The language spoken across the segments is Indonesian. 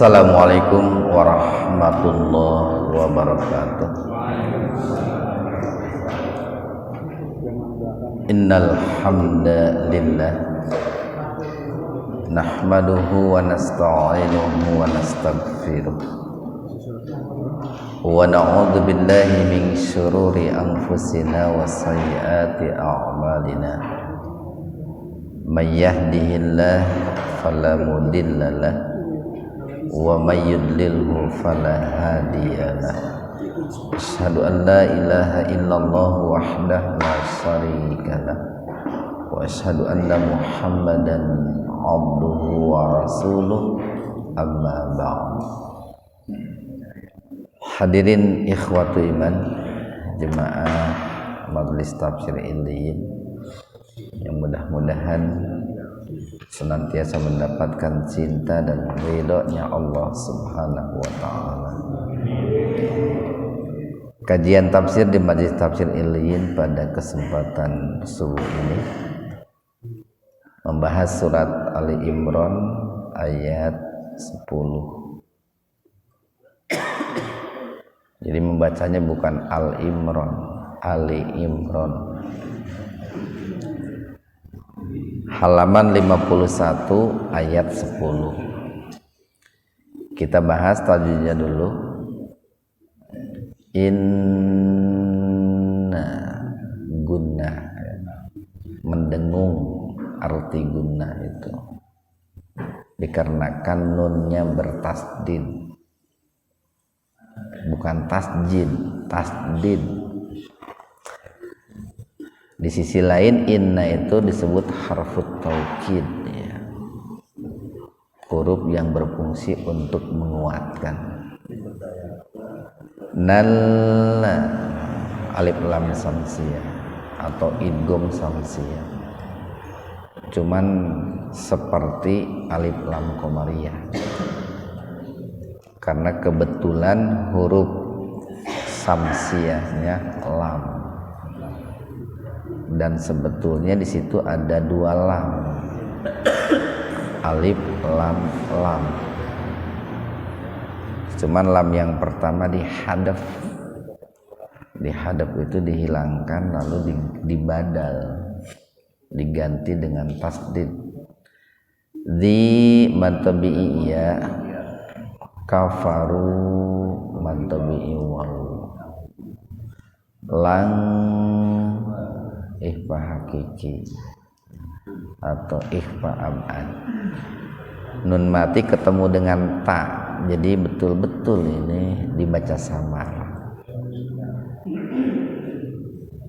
Assalamualaikum warahmatullahi wabarakatuh. Innal hamdalillah nahmaduhu wa nasta'inuhu wa nastaghfiruh wa na'udzu billahi min syururi anfusina wa sayyiati a'malina. May yahdihillahu fala mudilla lahu wa may yudlilhu fala hadiyalah. Asyhadu an la ilaha illallah wahdahu la syarikalah wa asyhadu anna Muhammadan abduhu wa rasuluh, amma ba'd. Hadirin ikhwatu iman, jemaah Majelis Tafsir Illiyin yang mudah-mudahan senantiasa mendapatkan cinta dan ridhonya Allah Subhanahu wa ta'ala. Kajian tafsir di Majelis Tafsir Illiyin pada kesempatan subuh ini membahas surat Ali Imran ayat 10. Jadi membacanya bukan Al Imran, Ali Imran. Halaman 51 ayat 10. Kita bahas tajwidnya dulu. Inna gunna, mendengung arti gunna itu dikarenakan nunnya bertasdid, bukan tasjid, tasdid. Di sisi lain inna itu disebut harfut taukid, ya, huruf yang berfungsi untuk menguatkan. Nalla alif lam samsiyah atau idgham samsiyah, cuman seperti alif lam qamariyah, karena kebetulan huruf samsiyahnya lam, dan sebetulnya di situ ada dua lam, alif lam lam. Cuman lam yang pertama dihadaf itu dihilangkan lalu dibadal, diganti dengan tasdid. Di mantabi'iyya kafaru mantabi'i waw, lang ikhfa hakiki atau ikhfa abad. Nun mati ketemu dengan ta, jadi betul-betul ini dibaca samar.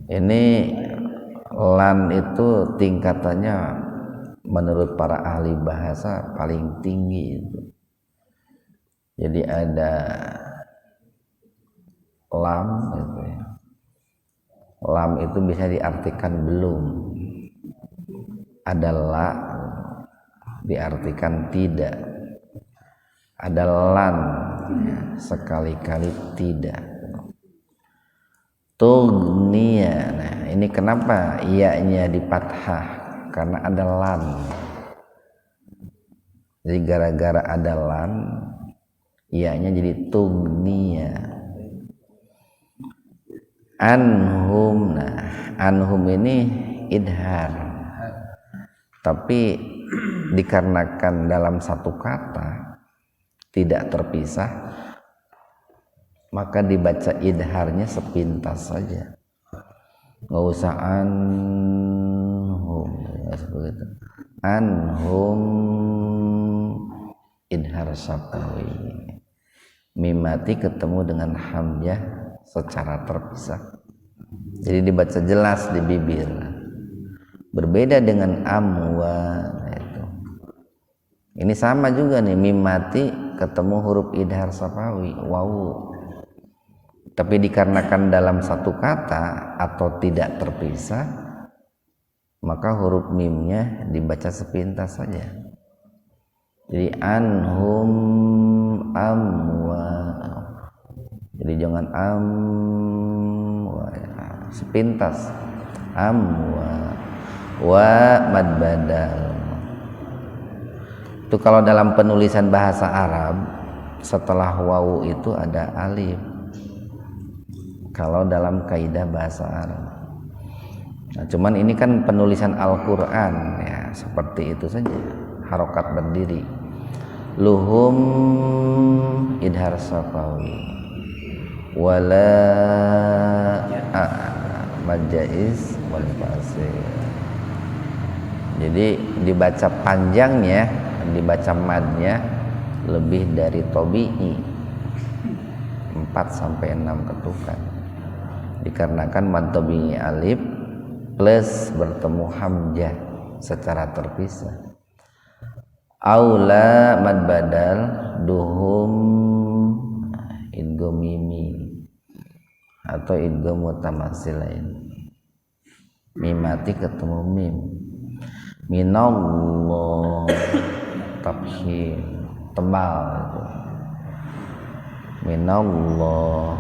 Ini lan itu tingkatannya menurut para ahli bahasa paling tinggi itu. Jadi ada lam gitu ya. Lam itu bisa diartikan belum. Ada la diartikan tidak. Ada lan, ya, sekali-kali tidak. Tughniya, nah ini kenapa iya-nya di fathah? Karena ada lan. Jadi gara-gara ada lan, iya-nya jadi tughniya. Anhum, nah anhum ini idhar, tapi dikarenakan dalam satu kata tidak terpisah, maka dibaca idharnya sepintas saja, nggak usah anhum, ya, seperti itu. Anhum idhar syafawi, mimati ketemu dengan hamzah secara terpisah, jadi dibaca jelas di bibir. Berbeda dengan amwa, itu. Ini sama juga nih, mim mati ketemu huruf idhar safawi, wawu. Tapi dikarenakan dalam satu kata atau tidak terpisah, maka huruf mimnya dibaca sepintas saja. Jadi anhum amwa. Jadi jangan amwa, sepintas amwa. Wa mad badal. Itu kalau dalam penulisan bahasa Arab setelah wawu itu ada alif kalau dalam kaidah bahasa Arab. Nah, cuman ini kan penulisan Al-Quran ya, seperti itu saja, harokat berdiri. Luhum idhar safawi wala majais wal fasih. Jadi dibaca panjangnya, dibaca madnya lebih dari tobi'i 4 sampai 6 ketukan. Dikarenakan mad tobi'i alif plus bertemu hamzah secara terpisah. Aula mad badal duhum idgham mimi atau idgham mutamatsilain. Mimati ketemu mim. Minallah tabhir tebal itu. Minallah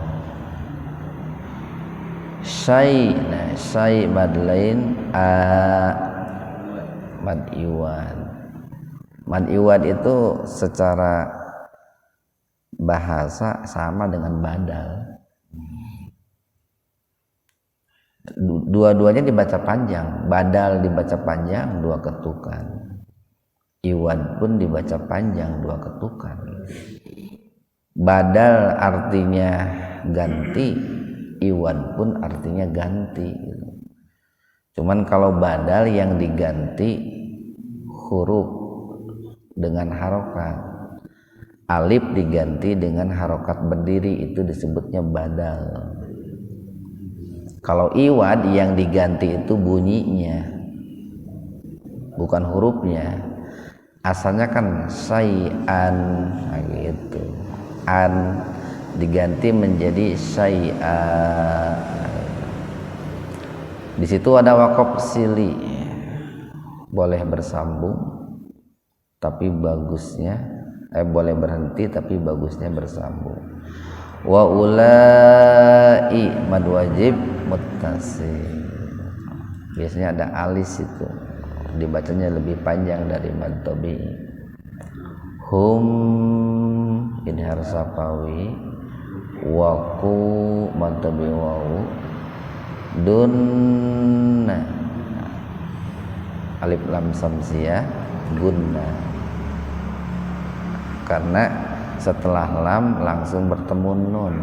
syai, nah syai mad lain mad iwad. Mad iwad itu secara bahasa sama dengan badal. Dua-duanya dibaca panjang, badal dibaca panjang 2 ketukan, iwad pun dibaca panjang 2 ketukan. Badal artinya ganti, iwad pun artinya ganti. Cuman kalau badal yang diganti huruf dengan harokat, alif diganti dengan harokat berdiri, itu disebutnya badal. Kalau iwad yang diganti itu bunyinya, bukan hurufnya. Asalnya kan syai'an, nah gitu. An diganti menjadi syai'a. Di situ ada waqaf sili, boleh bersambung, tapi bagusnya boleh berhenti, tapi bagusnya bersambung. Wa ulai mad wajib muttasil. Biasanya ada alis itu, dibacanya lebih panjang dari mad tabi'i. Hum idhar safawi wa qu mad tabi'i wawu dunna alif lam samsiyah gunna, karena setelah lam langsung bertemu nun.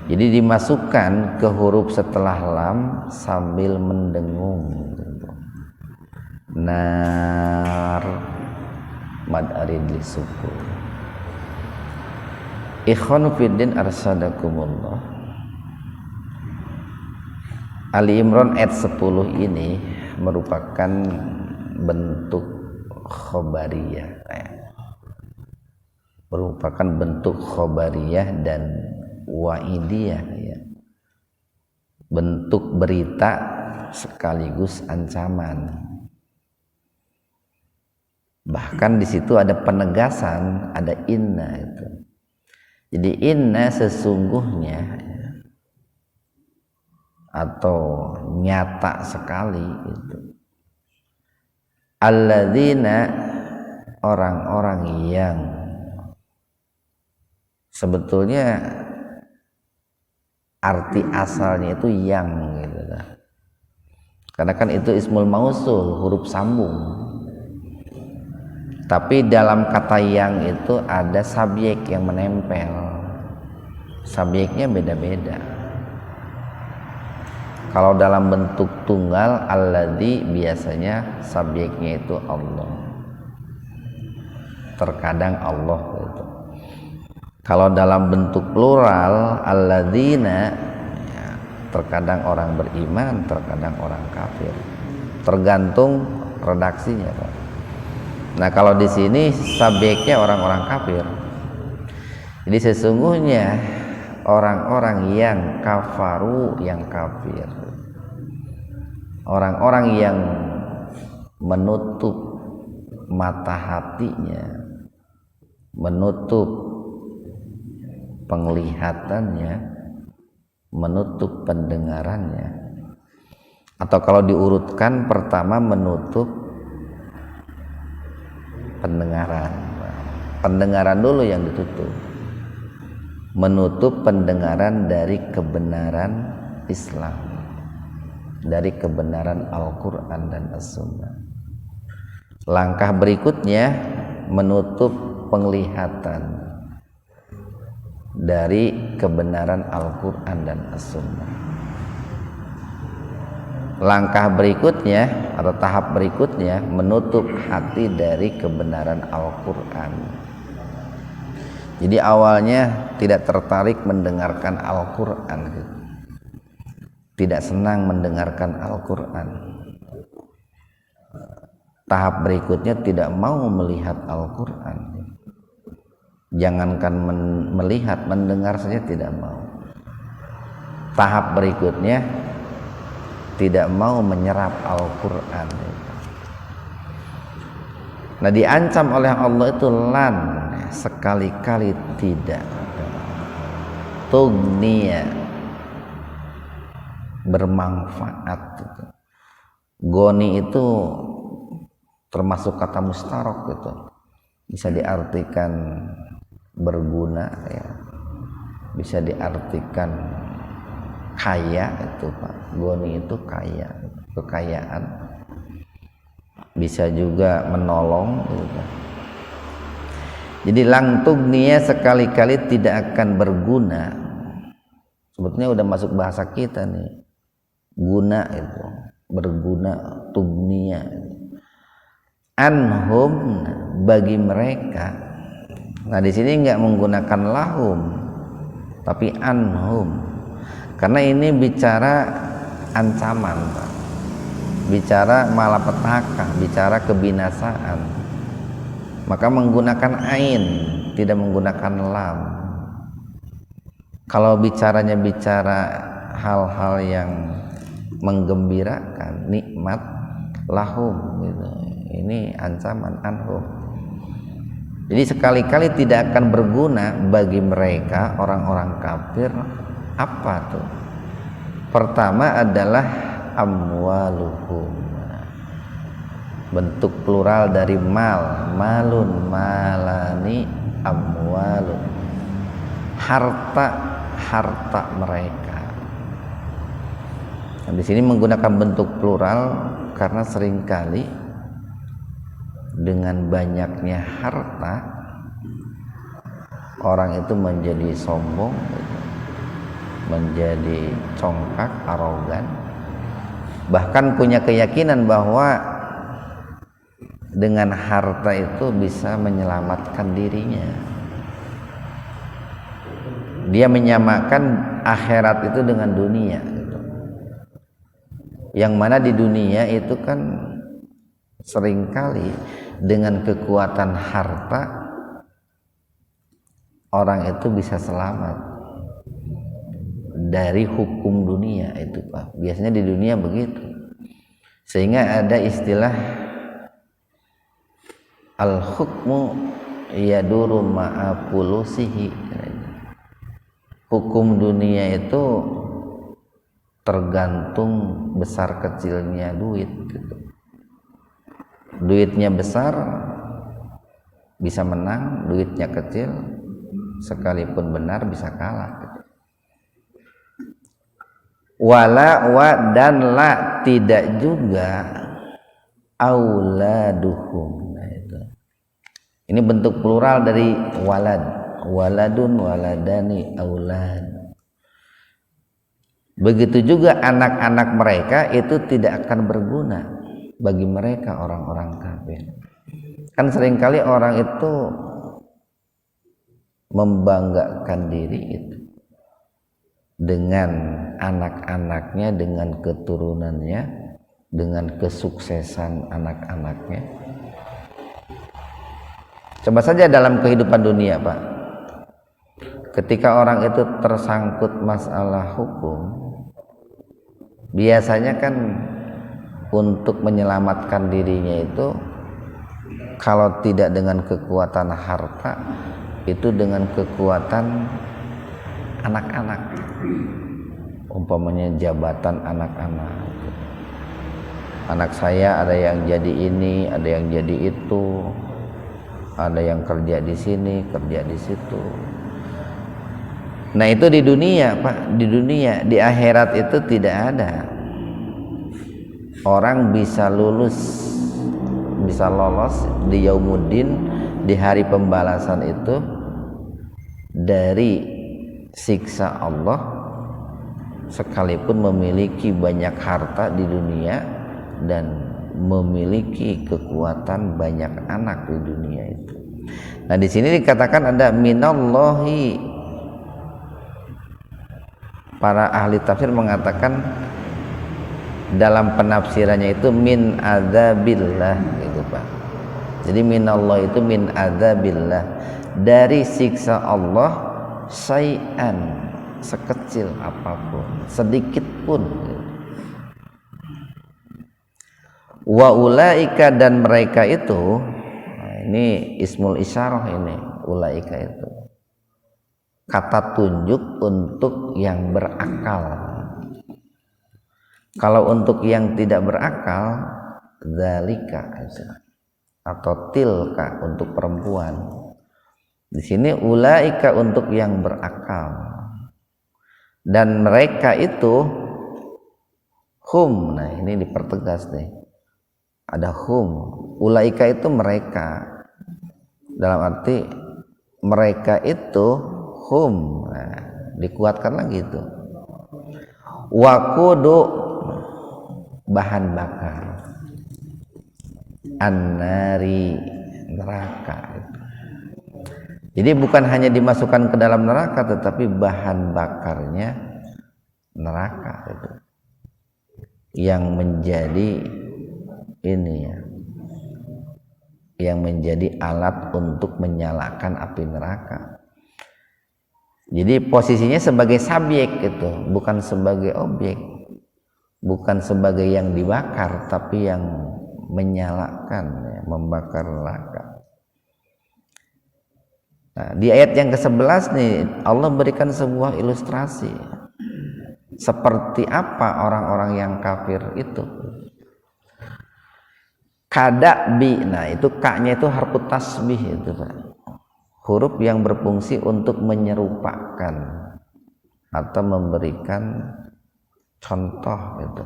Jadi dimasukkan ke huruf setelah lam sambil mendengung. Nar mad arid li sukun. Ikhwanu fiddin arsadakumullah. Ali Imran ayat 10 ini merupakan bentuk khobariyah, merupakan bentuk khobariyah dan wa'idiyah, ya. Bentuk berita sekaligus ancaman. Bahkan di situ ada penegasan, ada inna itu. Jadi inna sesungguhnya atau nyata sekali itu. Alladzina orang-orang yang sebetulnya arti asalnya itu yang gitu kan. Karena kan itu ismul mausul, huruf sambung. Tapi dalam kata yang itu ada subjek yang menempel. Subjeknya beda-beda. Kalau dalam bentuk tunggal alladzi biasanya subjeknya itu Allah. Terkadang Allah itu. Kalau dalam bentuk plural alladzina, ya, terkadang orang beriman, terkadang orang kafir. Tergantung redaksinya, Pak. Nah, kalau di sini subjeknya orang-orang kafir. Jadi sesungguhnya orang-orang yang kafaru, yang kafir, orang-orang yang menutup mata hatinya, menutup penglihatannya, menutup pendengarannya, atau kalau diurutkan pertama menutup pendengaran, pendengaran dulu yang ditutup, menutup pendengaran dari kebenaran Islam, dari kebenaran Al-Quran dan As-Sunnah. Langkah berikutnya menutup penglihatan dari kebenaran Al-Quran dan As-Sunnah. Langkah berikutnya atau tahap berikutnya menutup hati dari kebenaran Al-Quran. Jadi awalnya tidak tertarik mendengarkan Al-Quran, tidak senang mendengarkan Al-Quran. Tahap berikutnya tidak mau melihat Al-Quran. Jangankan melihat, mendengar saja tidak mau. Tahap berikutnya tidak mau menyerap Al-Quran. Nah, diancam oleh Allah itu lan, sekali-kali tidak. Tugniya, bermanfaat. Goni itu termasuk kata mustarok gitu, bisa diartikan berguna ya, bisa diartikan kaya itu Pak. Goni itu kaya, kekayaan, bisa juga menolong gitu. Jadi lang tugniya, sekali-kali tidak akan berguna. Sebetulnya udah masuk bahasa kita nih, guna itu, berguna, tugniya. Anhum, bagi mereka. Nah, di sini nggak menggunakan lahum, tapi anhum, karena ini bicara ancaman, Pak. Bicara malapetaka, bicara kebinasaan. Maka menggunakan ain, tidak menggunakan lam. Kalau bicaranya bicara hal-hal yang menggembirakan, nikmat, lahum gitu. Ini ancaman, anhum. Jadi sekali-kali tidak akan berguna bagi mereka orang-orang kafir. Apa tuh? Pertama adalah amwaluhum, bentuk plural dari mal, malun, malani, amwalun, harta, harta mereka. Nah, di sini menggunakan bentuk plural karena seringkali dengan banyaknya harta orang itu menjadi sombong, menjadi congkak, arogan, bahkan punya keyakinan bahwa dengan harta itu bisa menyelamatkan dirinya. Dia menyamakan akhirat itu dengan dunia gitu. Yang mana di dunia itu kan seringkali dengan kekuatan harta orang itu bisa selamat dari hukum dunia itu Pak. Biasanya di dunia begitu. Sehingga ada istilah al-hukmu yaduru ma'a pulusihi. Hukum dunia itu tergantung besar kecilnya duit gitu. Duitnya besar bisa menang, duitnya kecil sekalipun benar bisa kalah gitu. Wala wa dan la, tidak juga auladuhum. Nah, itu. Ini bentuk plural dari walad, waladun, waladani, aulad. Begitu juga anak-anak mereka itu tidak akan berguna bagi mereka orang-orang kafir. Kan seringkali orang itu membanggakan diri itu dengan anak-anaknya, dengan keturunannya, dengan kesuksesan anak-anaknya. Coba saja dalam kehidupan dunia Pak, ketika orang itu tersangkut masalah hukum, biasanya kan untuk menyelamatkan dirinya itu kalau tidak dengan kekuatan harta, itu dengan kekuatan anak-anak, umpamanya jabatan anak-anak. Anak saya ada yang jadi ini, ada yang jadi itu, ada yang kerja di sini, kerja di situ. Nah itu di dunia Pak, di dunia. Di akhirat itu tidak ada. Orang bisa lulus, bisa lolos di yaumuddin, di hari pembalasan itu dari siksa Allah, sekalipun memiliki banyak harta di dunia dan memiliki kekuatan banyak anak di dunia itu. Nah di sini dikatakan ada minallahi. Para ahli tafsir mengatakan dalam penafsirannya itu min adzabillah gitu Pak. Jadi minallah itu min adzabillah, dari siksa Allah, syai'an, sekecil apapun, sedikit pun. Wa ulaika, dan mereka itu, nah ini ismul isyarah, ini ulaika itu kata tunjuk untuk yang berakal. Kalau untuk yang tidak berakal, dzalika atau tilka untuk perempuan. Di sini ulaika untuk yang berakal, dan mereka itu hum. Nah ini dipertegas nih, ada hum. Ulaika itu mereka, dalam arti mereka itu hum. Nah, dikuatkan lagi itu. Wakudu, bahan bakar, annari, neraka. Jadi bukan hanya dimasukkan ke dalam neraka, tetapi bahan bakarnya neraka itu, yang menjadi ini ya, yang menjadi alat untuk menyalakan api neraka. Jadi posisinya sebagai subjek itu, bukan sebagai objek, bukan sebagai yang dibakar, tapi yang menyalakan, ya, membakar neraka. Nah, di ayat yang ke-11 nih Allah berikan sebuah ilustrasi seperti apa orang-orang yang kafir itu. Kadabi, nah itu kaknya itu harfu tasbih itu Pak, huruf yang berfungsi untuk menyerupakan atau memberikan contoh itu.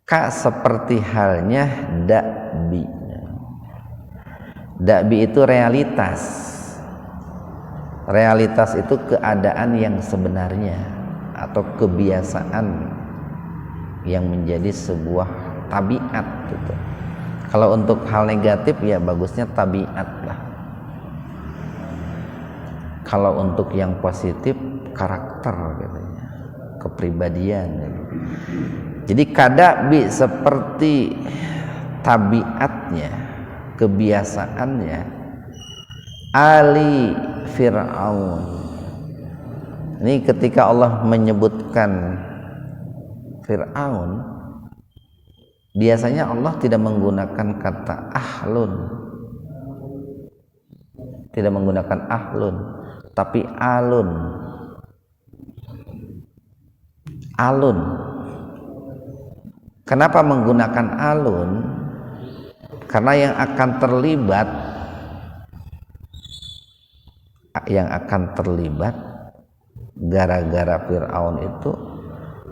Ka seperti halnya da'bi. Da'bi itu realitas. Realitas itu keadaan yang sebenarnya atau kebiasaan yang menjadi sebuah tabiat gitu. Kalau untuk hal negatif ya bagusnya tabiat lah. Kalau untuk yang positif karakter gitu ya, kepribadian gitu. Jadi kadabi seperti tabiatnya, kebiasaannya ali Fir'aun. Ini ketika Allah menyebutkan Fir'aun, biasanya Allah tidak menggunakan kata ahlun, tidak menggunakan ahlun, tapi alun. Alun. Kenapa menggunakan alun? Karena yang akan terlibat gara-gara Fir'aun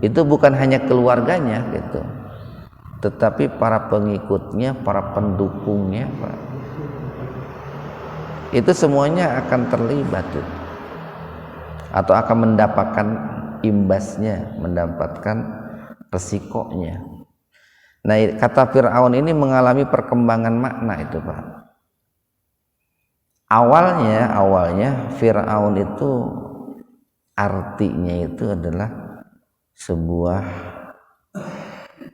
itu bukan hanya keluarganya gitu, tetapi para pengikutnya, para pendukungnya, Pak. Itu semuanya akan terlibat gitu, atau akan mendapatkan imbasnya, mendapatkan resikonya. Nah, kata Fir'aun ini mengalami perkembangan makna itu, Pak. Awalnya Fir'aun itu artinya itu adalah sebuah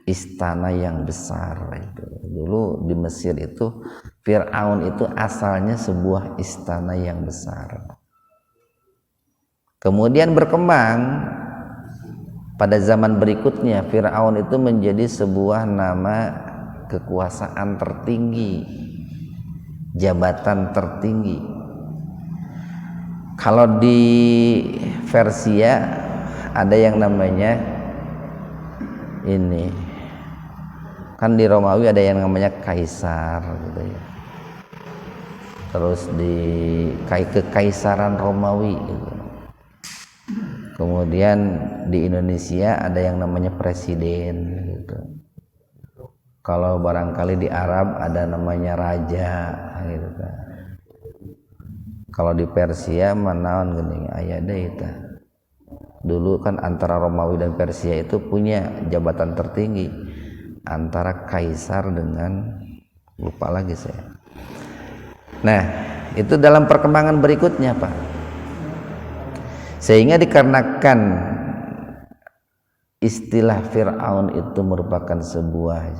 istana yang besar itu. Dulu di Mesir itu Fir'aun itu asalnya sebuah istana yang besar. Kemudian berkembang pada zaman berikutnya, Fir'aun itu menjadi sebuah nama kekuasaan tertinggi, jabatan tertinggi. Kalau di Persia ada yang namanya ini, kan di Romawi ada yang namanya kaisar gitu ya. terus di kekaisaran Romawi gitu. Kemudian di Indonesia ada yang namanya presiden gitu. Kalau barangkali di Arab ada namanya raja gitu kan. Kalau di Persia manaon geuning aya deui tah. Dulu kan antara Romawi dan Persia itu punya jabatan tertinggi antara kaisar dengan lupa lagi saya. Nah, itu dalam perkembangan berikutnya, Pak. Sehingga dikarenakan istilah Fir'aun itu merupakan sebuah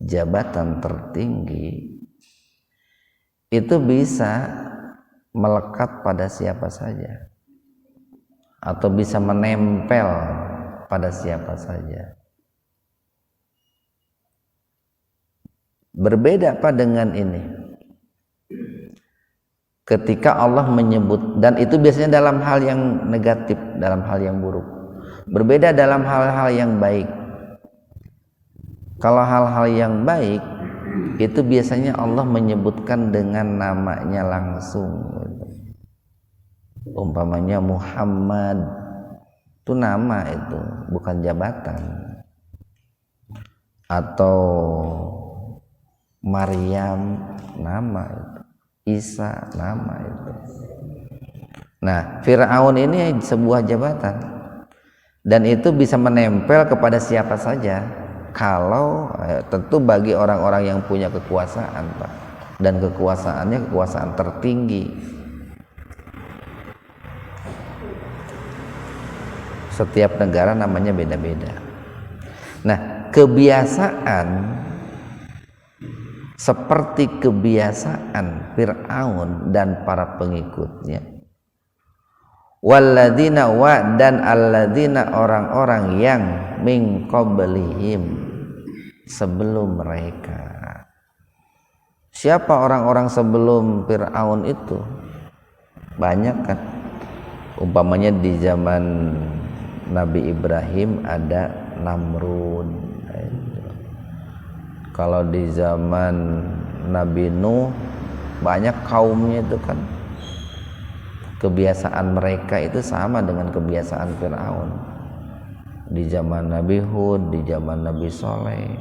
jabatan tertinggi, itu bisa melekat pada siapa saja atau bisa menempel pada siapa saja. Berbeda Pak dengan ini. Ketika Allah menyebut, dan itu biasanya dalam hal yang negatif, dalam hal yang buruk. Berbeda dalam hal-hal yang baik. Kalau hal-hal yang baik itu biasanya Allah menyebutkan dengan namanya langsung. Umpamanya Muhammad itu nama, itu bukan jabatan. Atau Maryam nama itu, Isa nama itu. Nah, Fir'aun ini sebuah jabatan dan itu bisa menempel kepada siapa saja kalau tentu bagi orang-orang yang punya kekuasaan, Pak, dan kekuasaannya kekuasaan tertinggi. Setiap negara namanya beda-beda. Nah, kebiasaan seperti kebiasaan Fir'aun dan para pengikutnya, walladzina wa dan alladzina orang-orang yang min qablihim sebelum mereka. Siapa orang-orang sebelum Fir'aun itu? Banyak kan. Umpamanya di zaman Nabi Ibrahim ada Namrud. Kalau di zaman Nabi Nuh banyak kaumnya itu kan. Kebiasaan mereka itu sama dengan kebiasaan Fir'aun. Di zaman Nabi Hud, di zaman Nabi Soleh.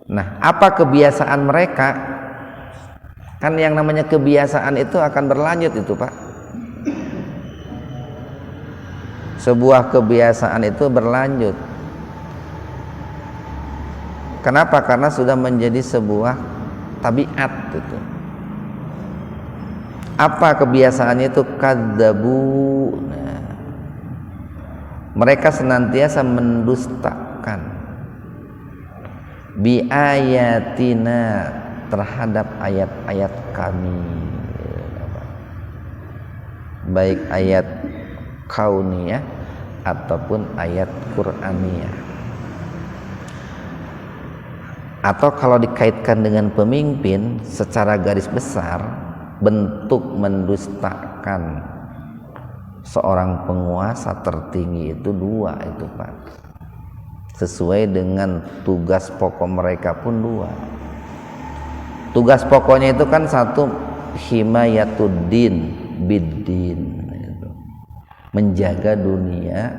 Nah, apa kebiasaan mereka? Kan yang namanya kebiasaan itu akan berlanjut itu, Pak. Sebuah kebiasaan itu berlanjut. Kenapa? Karena sudah menjadi sebuah tabiat itu. Apa kebiasaannya itu? Kadzabu. Nah, mereka senantiasa mendustakan bi ayatina terhadap ayat-ayat kami, baik ayat kauniyah ataupun ayat Qur'aniyah. Atau kalau dikaitkan dengan pemimpin secara garis besar, bentuk mendustakan seorang penguasa tertinggi itu dua itu, Pak. Sesuai dengan tugas pokok mereka pun dua. Tugas pokoknya itu kan satu, himayatuddin biddin, menjaga dunia,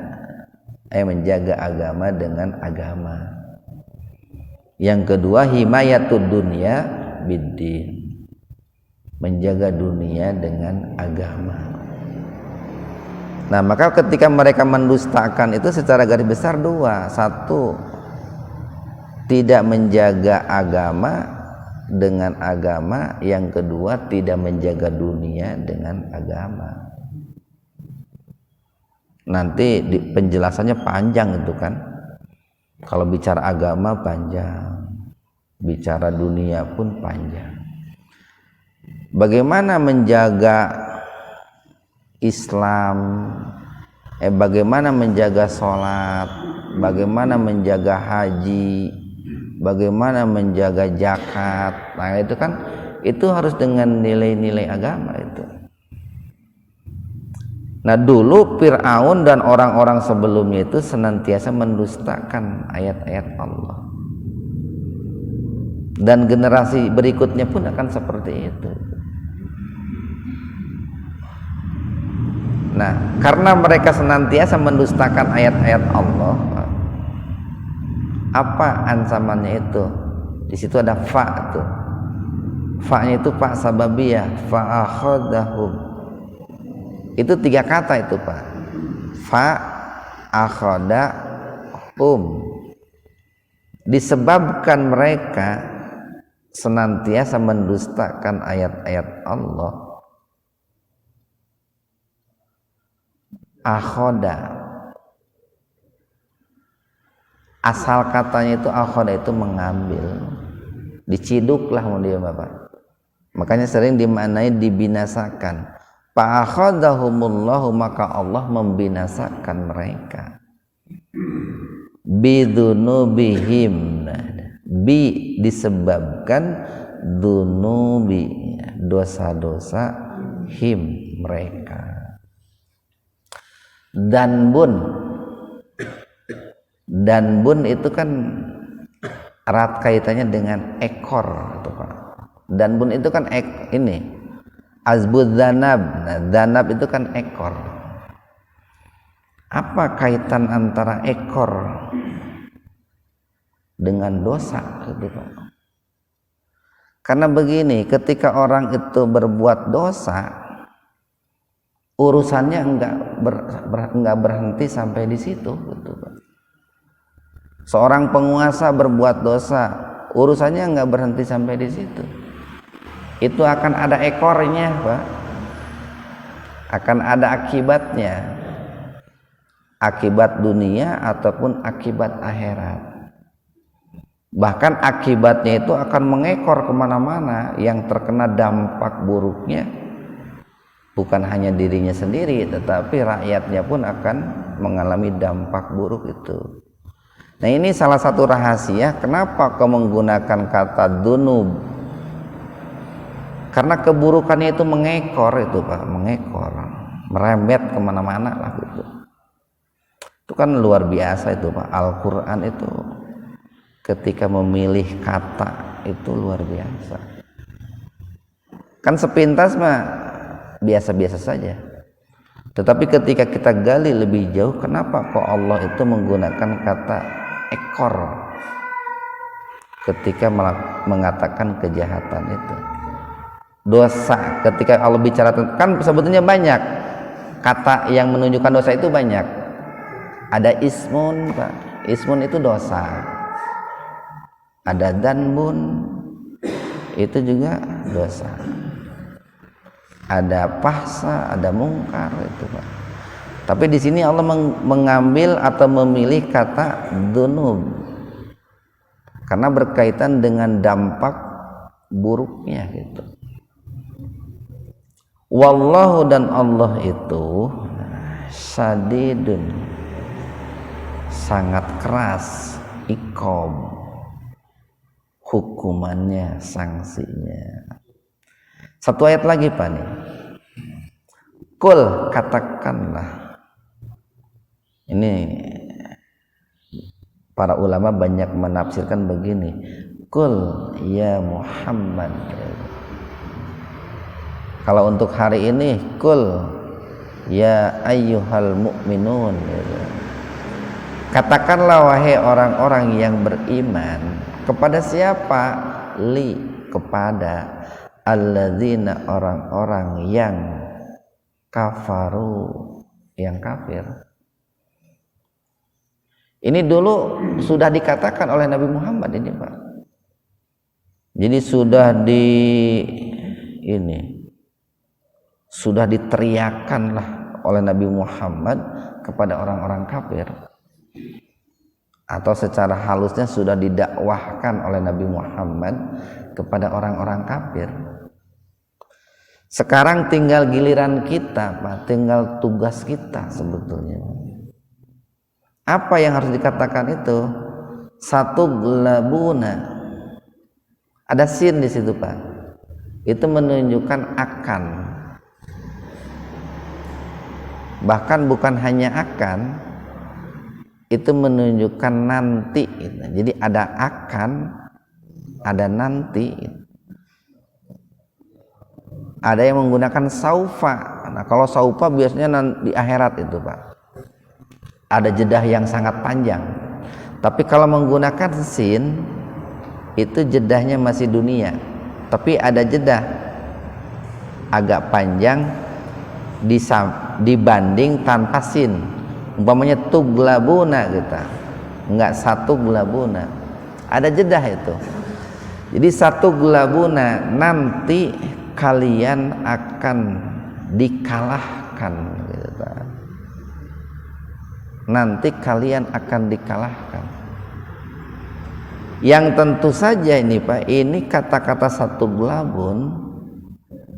menjaga agama dengan agama. Yang kedua, himayatud dunya biddin, menjaga dunia dengan agama. Nah, maka ketika mereka mendustakan itu secara garis besar dua. Satu, tidak menjaga agama dengan agama. Yang kedua, tidak menjaga dunia dengan agama. Nanti penjelasannya panjang itu kan. Kalau bicara agama panjang, bicara dunia pun panjang. Bagaimana menjaga Islam, bagaimana menjaga sholat, bagaimana menjaga haji, bagaimana menjaga zakat. Nah itu kan, itu harus dengan nilai-nilai agama itu. Nah dulu Fir'aun dan orang-orang sebelumnya itu senantiasa mendustakan ayat-ayat Allah. dan generasi berikutnya pun akan seperti itu. Nah, karena mereka senantiasa mendustakan ayat-ayat Allah, apa ancamannya itu? Di situ ada fa tuh. Fa-nya itu fa sababiyah, fa akhadahum. Itu 3 kata itu, Pak. Fa akhadahum. Disebabkan mereka senantiasa mendustakan ayat-ayat Allah. Akhoda, asal katanya itu akhoda itu mengambil, diciduklah mau dia Bapak, makanya sering dimaknai dibinasakan. Fa akhadahumullahu, maka Allah membinasakan mereka. Bidunubihim, bi disebabkan, dunubi dosa-dosa, him mereka. Dan bun itu kan erat kaitannya dengan ekor itu Pak. Dan bun itu kan ini azbud zanab. Nah, zanab itu kan ekor. Apa kaitan antara ekor dengan dosa gitu Pak? Karena begini, ketika orang itu berbuat dosa, urusannya enggak berhenti sampai di situ, gitu Pak. Seorang penguasa berbuat dosa, urusannya enggak berhenti sampai di situ. Itu akan ada ekornya, Pak. Akan ada akibatnya. Akibat dunia ataupun akibat akhirat. Bahkan akibatnya itu akan mengekor kemana-mana. Yang terkena dampak buruknya bukan hanya dirinya sendiri, tetapi rakyatnya pun akan mengalami dampak buruk itu. Nah, ini salah satu rahasia kenapa kau menggunakan kata dunub. Karena keburukannya itu mengekor itu Pak, mengekor, merembet kemana-mana lah gitu. Itu kan luar biasa itu Pak. Al-Quran itu ketika memilih kata itu luar biasa. Kan sepintas mah biasa-biasa saja, tetapi ketika kita gali lebih jauh, kenapa kok Allah itu menggunakan kata ekor ketika mengatakan kejahatan itu, dosa? Ketika Allah bicara, kan sebetulnya banyak kata yang menunjukkan dosa itu banyak. Ada ismun Pak, ismun itu dosa. Ada danbun, itu juga dosa. Ada fahsa, ada mungkar itu Pak. Tapi di sini Allah mengambil atau memilih kata dunub karena berkaitan dengan dampak buruknya gitu. Wallahu, dan Allah itu syadidun, sangat keras, iqab, hukumannya, sanksinya. Satu ayat lagi Pak nih. Kul, katakanlah. Ini para ulama banyak menafsirkan begini. Kul ya Muhammad. Kalau untuk hari ini, kul ya ayyuhal mu'minun. Katakanlah wahai orang-orang yang beriman. Kepada siapa? Li, kepada alladzina, orang-orang yang kafaru, yang kafir. Ini dulu sudah dikatakan oleh Nabi Muhammad ini Pak. Jadi sudah diteriakkanlah oleh Nabi Muhammad kepada orang-orang kafir, atau secara halusnya sudah didakwahkan oleh Nabi Muhammad kepada orang-orang kafir. Sekarang tinggal giliran kita Pak, tinggal tugas kita sebetulnya. Apa yang harus dikatakan itu? Satu glabuna, ada sin di situ Pak. Itu menunjukkan akan. Bahkan bukan hanya akan, itu menunjukkan nanti. Jadi ada akan, ada nanti, ada yang menggunakan saufa. Nah kalau saufa biasanya di akhirat itu Pak, ada jedah yang sangat panjang. Tapi kalau menggunakan sin, itu jedahnya masih dunia, tapi ada jedah agak panjang dibanding tanpa sin. Umpamanya tuglabuna kita, enggak satu glabuna, ada jedah itu. Jadi satu glabuna, nanti kalian akan dikalahkan gitu. Nanti kalian akan dikalahkan. Yang tentu saja ini Pak, ini kata-kata satu glabun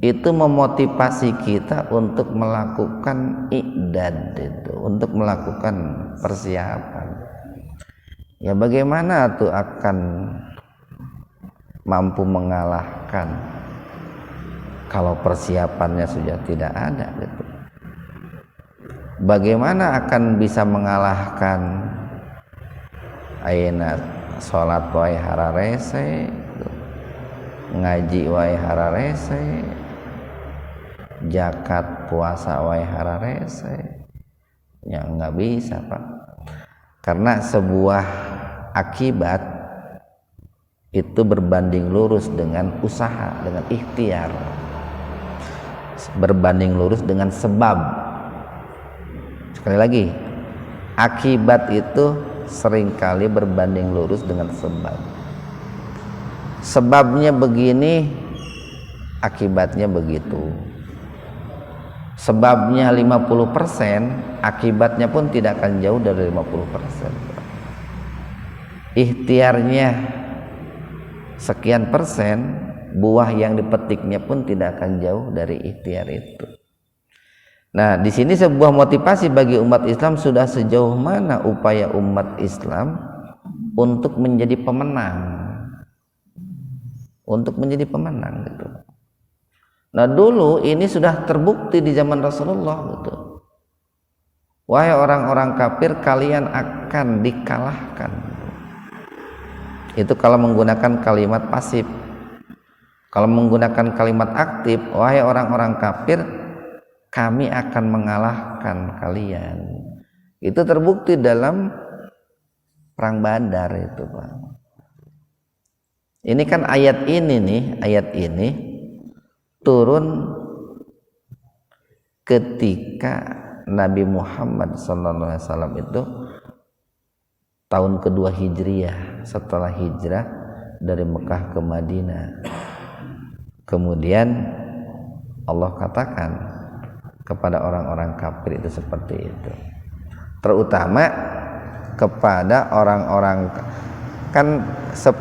itu memotivasi kita untuk melakukan i'dad itu, untuk melakukan persiapan. Ya bagaimana tuh akan mampu mengalahkan kalau persiapannya sudah tidak ada gitu. Bagaimana akan bisa mengalahkan ayeuna salat wae hararese, ngaji wae hararese, zakat puasa wae hararese? Ya nggak bisa Pak, karena sebuah akibat itu berbanding lurus dengan usaha, dengan ikhtiar, berbanding lurus dengan sebab. Sekali lagi, akibat itu seringkali berbanding lurus dengan sebab. Sebabnya begini, akibatnya begitu. Sebabnya 50%, akibatnya pun tidak akan jauh dari 50%. Ikhtiarnya sekian persen, buah yang dipetiknya pun tidak akan jauh dari ikhtiar itu. Nah, di sini sebuah motivasi bagi umat Islam, sudah sejauh mana upaya umat Islam untuk menjadi pemenang. Untuk menjadi pemenang gitu. Nah, dulu ini sudah terbukti di zaman Rasulullah gitu. Wahai orang-orang kafir, kalian akan dikalahkan. Itu kalau menggunakan kalimat pasif. Kalau menggunakan kalimat aktif, wahai orang-orang kafir, kami akan mengalahkan kalian. Itu terbukti dalam perang Badar itu Pak. Ini kan ayat ini turun ketika Nabi Muhammad SAW itu tahun kedua Hijriyah, setelah hijrah dari Mekah ke Madinah. Kemudian Allah katakan kepada orang-orang kafir itu seperti itu, terutama kepada orang-orang, kan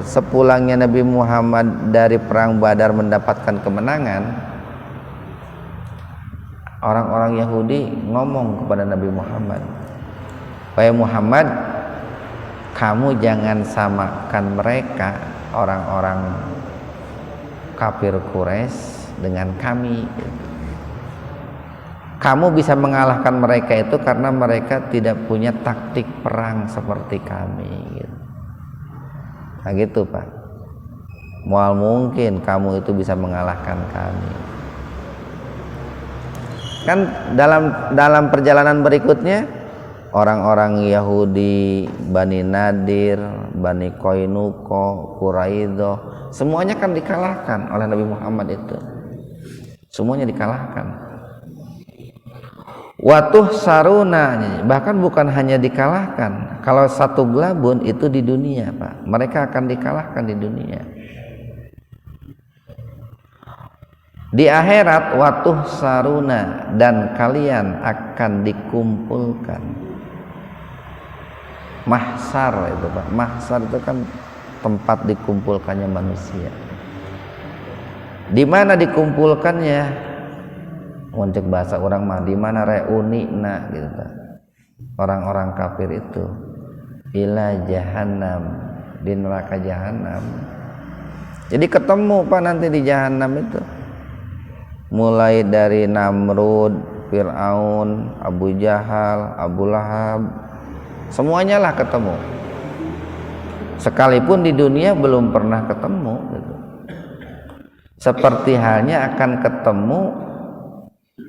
sepulangnya Nabi Muhammad dari perang Badar mendapatkan kemenangan, orang-orang Yahudi ngomong kepada Nabi Muhammad, wahai Muhammad, kamu jangan samakan mereka, orang-orang kafir Quraisy, dengan kami. Kamu bisa mengalahkan mereka itu karena mereka tidak punya taktik perang seperti kami gitu. Nah gitu Pak, mual mungkin kamu itu bisa mengalahkan kami. Kan dalam perjalanan berikutnya, orang-orang Yahudi, Bani Nadir, Bani Qainuqa, Quraidah, semuanya kan dikalahkan oleh Nabi Muhammad itu. Semuanya dikalahkan. Watuh saruna, bahkan bukan hanya dikalahkan. Kalau satu glabun itu di dunia Pak, mereka akan dikalahkan di dunia. Di akhirat watuh saruna, dan kalian akan dikumpulkan. Mahsar itu Pak, mahsar itu kan tempat dikumpulkannya manusia. Di mana dikumpulkannya? Untuk bahasa orang mah di mana reuni na gitu Pak. Orang-orang kafir itu ila jahannam, di neraka jahanam. Jadi ketemu Pak nanti di jahanam itu. Mulai dari Namrud, Fir'aun, Abu Jahal, Abu Lahab, semuanya lah ketemu. sekalipun di dunia belum pernah ketemu gitu. Seperti halnya akan ketemu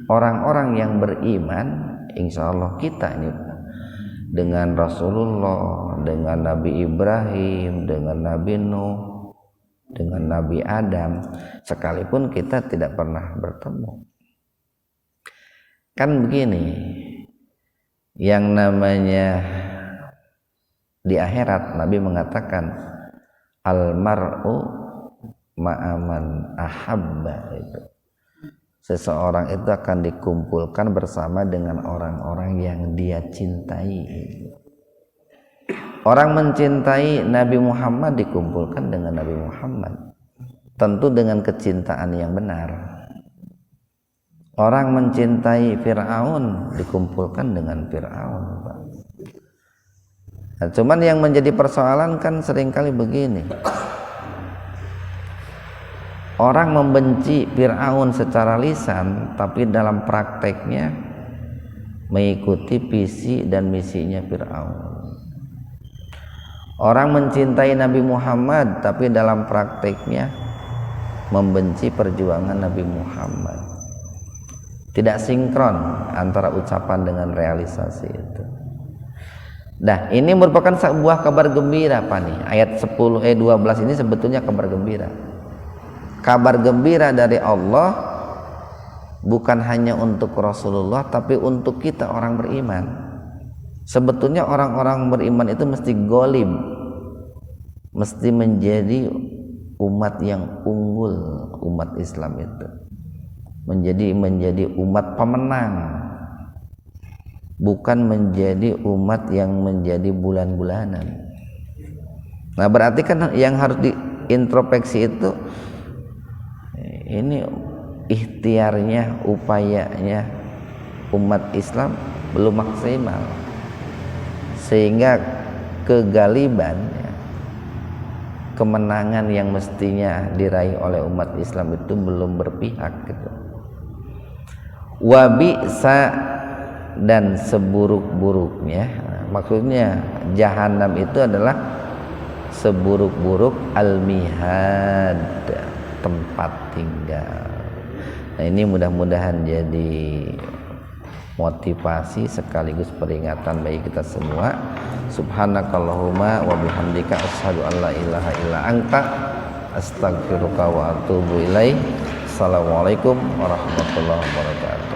orang-orang yang beriman, insya Allah kita ini dengan Rasulullah, dengan Nabi Ibrahim, dengan Nabi Nuh, dengan Nabi Adam, sekalipun kita tidak pernah bertemu. Kan begini, yang namanya di akhirat Nabi mengatakan almar'u ma'aman ahabba, itu seseorang itu akan dikumpulkan bersama dengan orang-orang yang dia cintai. Orang mencintai Nabi Muhammad dikumpulkan dengan Nabi Muhammad, tentu dengan kecintaan yang benar. Orang mencintai Fir'aun dikumpulkan dengan Fir'aun. Nah, cuman yang menjadi persoalan kan seringkali begini, orang membenci Fir'aun secara lisan, tapi dalam prakteknya mengikuti visi dan misinya Fir'aun. Orang mencintai Nabi Muhammad, tapi dalam prakteknya membenci perjuangan Nabi Muhammad. Tidak sinkron antara ucapan dengan realisasi itu. Nah, ini merupakan sebuah kabar gembira, Pak nih. Ayat 12 ini sebetulnya kabar gembira. Kabar gembira dari Allah bukan hanya untuk Rasulullah, tapi untuk kita orang beriman. Sebetulnya orang-orang beriman itu mesti golim, mesti menjadi umat yang unggul. Umat Islam itu menjadi umat pemenang, bukan menjadi umat yang menjadi bulan-bulanan. Nah, berarti kan yang harus diintrospeksi itu ini ikhtiarnya, upayanya umat Islam belum maksimal, sehingga kegaliban, kemenangan yang mestinya diraih oleh umat Islam itu belum berpihak gitu. Wabisa, dan seburuk-buruknya, maksudnya jahanam itu adalah seburuk-buruk al-mihad, tempat tinggal. Nah, ini mudah-mudahan jadi motivasi sekaligus peringatan bagi kita semua. Subhanakallahumma wa bihamdika asyhadu an la ilaha illa anta astaghfiruka wa atubu ilaik. Assalamualaikum warahmatullahi wabarakatuh.